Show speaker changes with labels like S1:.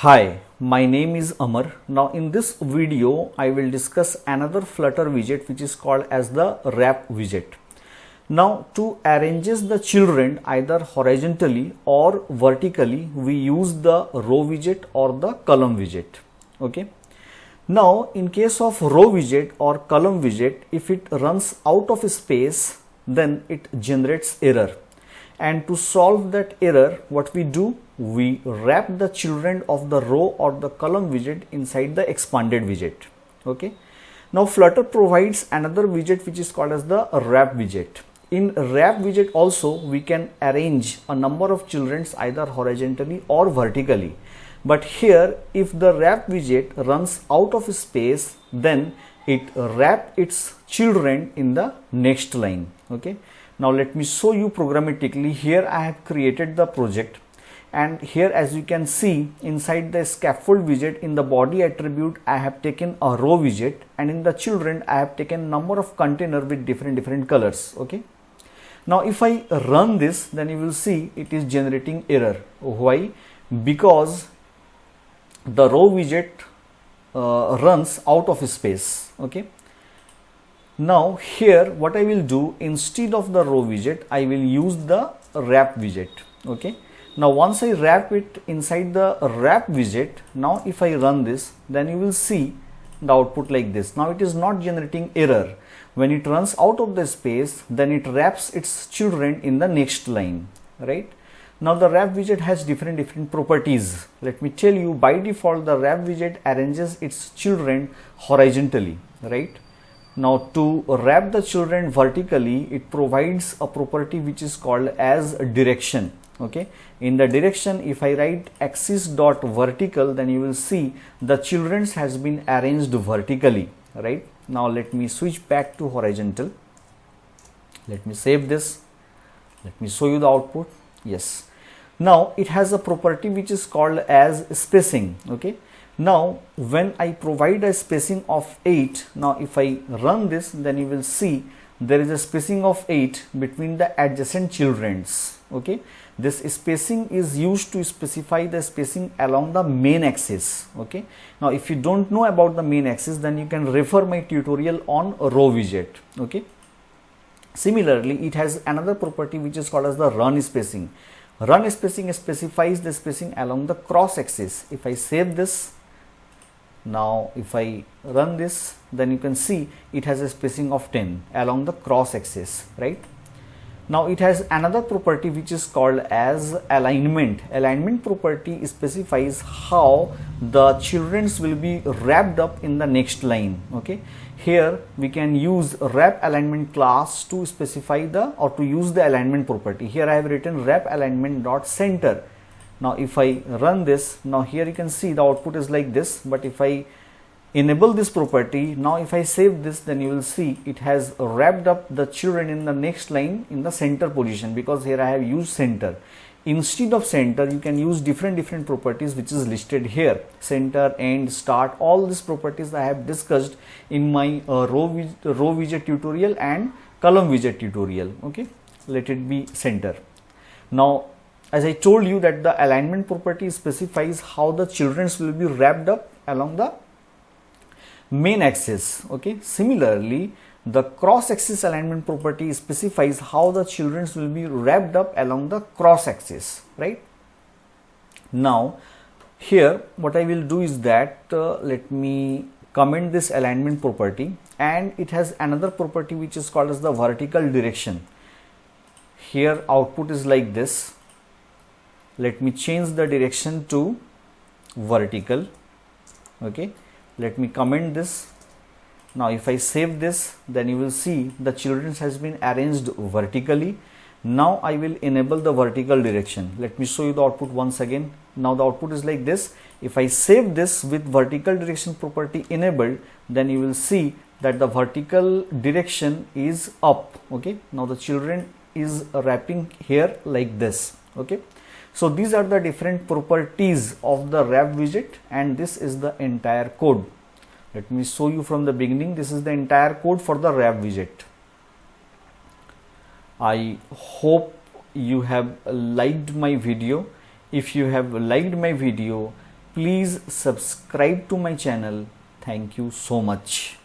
S1: Hi, my name is Amar. Now in this video I will discuss another Flutter widget which is called as the wrap widget. Now to arrange the children either horizontally or vertically, we use the row widget or the column widget. Okay. Now in case of row widget or column widget, if it runs out of space, then it generates error. And to solve that error, what we do? We wrap the children of the row or the column widget inside the expanded widget. Okay. Now Flutter provides another widget which is called as the wrap widget. In wrap widget also we can arrange a number of children either horizontally or vertically. But here if the wrap widget runs out of space, then it wrap its children in the next line. Okay. Now let me show you programmatically. Here I have created the project, and here as you can see inside the scaffold widget, in the body attribute I have taken a row widget, and in the children I have taken number of container with different colors. Okay. Now if I run this, then you will see it is generating error. Why? Because the row widget runs out of space. Okay. Now here what I will do, instead of the row widget I will use the wrap widget. Okay. Now once I wrap it inside the wrap widget, now if I run this, then you will see the output like this. Now it is not generating error. When it runs out of the space, then it wraps its children in the next line, right? Now the wrap widget has different properties. Let me tell you, by default the wrap widget arranges its children horizontally, right? Now to wrap the children vertically, it provides a property which is called as direction. Okay. In the direction, if I write axis dot vertical, then you will see the children's has been arranged vertically, right? Now let me switch back to horizontal. Let me save this. Let me show you the output. Yes. Now it has a property which is called as spacing. Okay. Now when I provide a spacing of 8, now if I run this, then you will see there is a spacing of 8 between the adjacent children's. Okay. This spacing is used to specify the spacing along the main axis. Okay. Now if you don't know about the main axis, then you can refer my tutorial on row widget. Okay. Similarly, it has another property which is called as the run spacing. Run spacing specifies the spacing along the cross axis. If I save this, now if I run this, then you can see it has a spacing of 10 along the cross axis, right? Now it has another property which is called as alignment. Alignment property specifies how the children's will be wrapped up in the next line. Okay. Here we can use wrap alignment class to specify the or to use the alignment property. Here I have written wrap alignment dot center. Now if I run this, now here you can see the output is like this, but if I enable this property, now if I save this, then you will see it has wrapped up the children in the next line in the center position, because here I have used center. Instead of center, you can use different properties which is listed here. Center, end, start, all these properties I have discussed in my row widget tutorial and column widget tutorial. Okay, let it be center. Now as I told you that the alignment property specifies how the children will be wrapped up along the main axis. Okay. Similarly, the cross axis alignment property specifies how the children will be wrapped up along the cross axis, right? Now here what I will do is that let me comment this alignment property, and it has another property which is called as the vertical direction. Here output is like this. Let me change the direction to vertical. Okay. Let me comment this. Now if I save this, then you will see the children has been arranged vertically. Now I will enable the vertical direction. Let me show you the output once again. Now the output is like this. If I save this with vertical direction property enabled, then you will see that the vertical direction is up. Okay. Now the children is wrapping here like this. Okay. So these are the different properties of the wrap widget, and this is the entire code. Let me show you from the beginning. This is the entire code for the wrap widget. I hope you have liked my video. If you have liked my video, Please subscribe to my channel. Thank you so much.